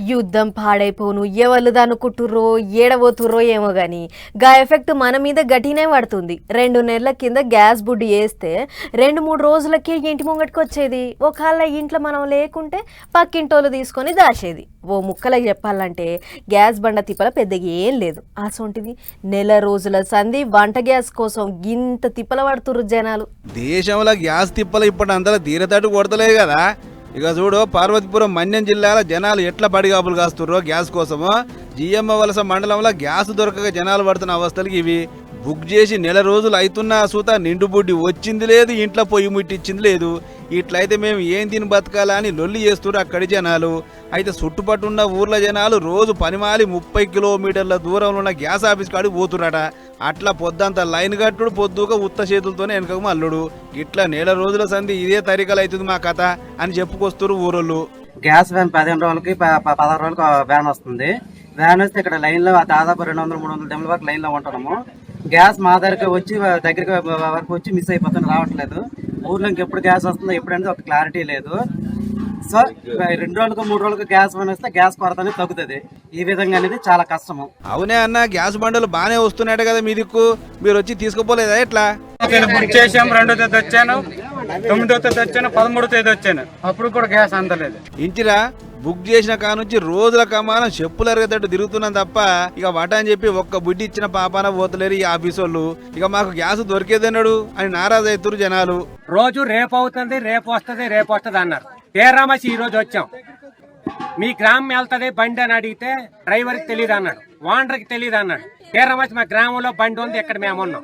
యుద్ధం పాడైపోను ఎవరు దనుకుంటుర్రో ఏడబోతుర్రో ఏమో గాని గా ఎఫెక్ట్ మన మీద గట్టినే పడుతుంది. 2 నెలల కింద గ్యాస్ బుడ్డి వేస్తే 2-3 రోజులకే ఇంటి ముంగటికి వచ్చేది. ఒకవేళ ఇంట్లో మనం లేకుంటే పక్కింటోళ్ళు తీసుకొని దాచేది. ఓ ముక్కలకి చెప్పాలంటే గ్యాస్ బండ తిప్పల పెద్దగా ఏం లేదు. అసొంటిది నెల రోజుల సంధి వంట గ్యాస్ కోసం గింత తిప్పల పడుతుర్రు జనాలు. దేశంలో గ్యాస్ తిప్పలు ఇప్పుడు అందరూ తీరతట్టు కొడతలేదు కదా. ఇక చూడు పార్వతీపురం మన్యం జిల్లాల జనాలు ఎట్లా పడిగాపులు కాస్తుర్రో గ్యాస్ కోసము. జిఎమ్మ వలస మండలంలో గ్యాస్ దొరకక జనాలు పడుతున్న అవస్థలకి ఇవి. బుక్ చేసి నెల రోజులు అవుతున్నా సూత నిండు బుడ్డి వచ్చింది లేదు, ఇంట్లో పొయ్యి ముట్టించింది లేదు. ఇట్లయితే మేము ఏం తిని బతకాలా అని లొల్లి చేస్తున్నారు అక్కడి జనాలు. అయితే చుట్టుపట్టున్న ఊర్ల జనాలు రోజు పనిమాలి 30 కిలోమీటర్ల దూరంలో ఉన్న గ్యాస్ ఆఫీస్ కాడికి పోతురట. అట్లా పొద్దంతా లైన్ కట్టుడు, పొద్దుగా ఉత్త చేతులతోనే వెనకకు మల్లుడు. ఇట్లా నెల రోజుల సంధి ఇదే తరికలు అవుతుంది మా కథ అని చెప్పుకొస్తారు ఊరోళ్ళు. గ్యాస్ వ్యాన్ 15 రోజులకి 16 రోజులకి వ్యాన్ వస్తుంది. వ్యాన్ వస్తే ఇక్కడ లైన్ లో దాదాపు 200-300 డెమ్ల వరకు లైన్ లో ఉంటున్నాము. గ్యాస్ మా దగ్గరికి వచ్చి దగ్గరికి వరకు వచ్చి మిస్ అయిపోతుంది, రావట్లేదు. ఊర్లో ఇంకెప్పుడు గ్యాస్ వస్తుందో ఎప్పుడైనా ఒక క్లారిటీ లేదు. సో 2 రోజులకు 3 రోజులకు గ్యాస్ వ్యాన్ వస్తే గ్యాస్ కొరత అనేది తగ్గుతుంది. ఈ విధంగా అనేది చాలా కష్టము. అవునే అన్న, గ్యాస్ బండలు బాగానే వస్తున్నాయి కదా మీ దిక్కు, మీరు వచ్చి తీసుకుపోలేదా ఎట్లా? బుక్ చేసాం, 2వ తేదీ వచ్చాను, 9వ తేదీ వచ్చాను, 13వ తేదీ వచ్చాను. అప్పుడు కూడా గ్యాస్ అందలేదు. ఇంటిరా బుక్ చేసిన కానుంచి రోజుల కమానం చెప్పులు అరిగేటట్టు తిరుగుతున్నాం తప్ప ఇక వట అని చెప్పి ఒక్క బుడ్డి ఇచ్చిన పాపాన పోతలేరు ఈ ఆఫీస్ వాళ్ళు. ఇక మాకు గ్యాస్ దొరికేదన్నాడు అని నారాజు అవుతారు జనాలు. రోజు రేపు అవుతుంది, రేపు వస్తుంది అన్నారు. పేరామసి ఈ రోజు వచ్చాం, మీ గ్రామం వెళ్తుంది బండి అని అడిగితే డ్రైవర్కి తెలియదు అన్నాడు, ఓనర్కి తెలియదు అన్నాడు. పేరామసి మా గ్రామంలో బండి ఉంది, ఎక్కడ మేము ఉన్నాం.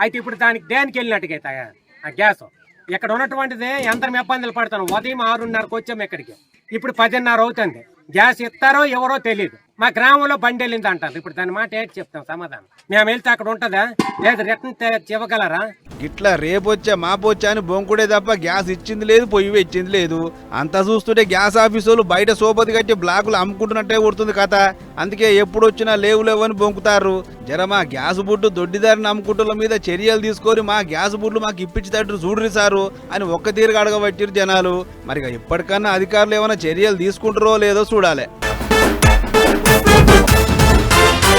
అయితే ఇప్పుడు దానికి దేనికి వెళ్ళినట్టుగా ఆ గ్యాస్ ఇక్కడ ఉన్నటువంటిది ఎంత ఇబ్బందులు పడతాను. ఉదయం 6:30కు వచ్చాము ఇక్కడికి, ఇప్పుడు 10:30 అవుతుంది. గ్యాస్ ఇస్తారో ఎవరో తెలియదు. మా గ్రామంలో బండి వెళ్ళింది అంటారు. ఇప్పుడు దాని మాట ఏంటి చెప్తాం సమాధానం? మేము వెళ్తే అక్కడ ఉంటుందా లేదు, రిటర్న్ ఇవ్వగలరా? ఇట్లా రేపొచ్చా మాపొచ్చా అని బొంకుడే తప్ప గ్యాస్ ఇచ్చింది లేదు, పొయ్యి ఇచ్చింది లేదు. అంతా చూస్తుంటే గ్యాస్ ఆఫీసులు బయట సోపతి కట్టి బ్లాకులు అమ్ముకుంటున్నట్టే కొడుతుంది కథ. అందుకే ఎప్పుడు వచ్చినా లేవు అని బొంకుతారు. జర మా గ్యాస్ బుడ్డు దొడ్డిదారిని అమ్ముకుంటున్న మీద చర్యలు తీసుకొని మా గ్యాస్ బుడ్లు మాకు ఇప్పించేటట్టు చూడరు సారు అని ఒక్క తీరుగా అడగబట్టిరు జనాలు. మరి ఇప్పటికన్నా అధికారులు ఏమైనా చర్యలు తీసుకుంటారో లేదో చూడాలి.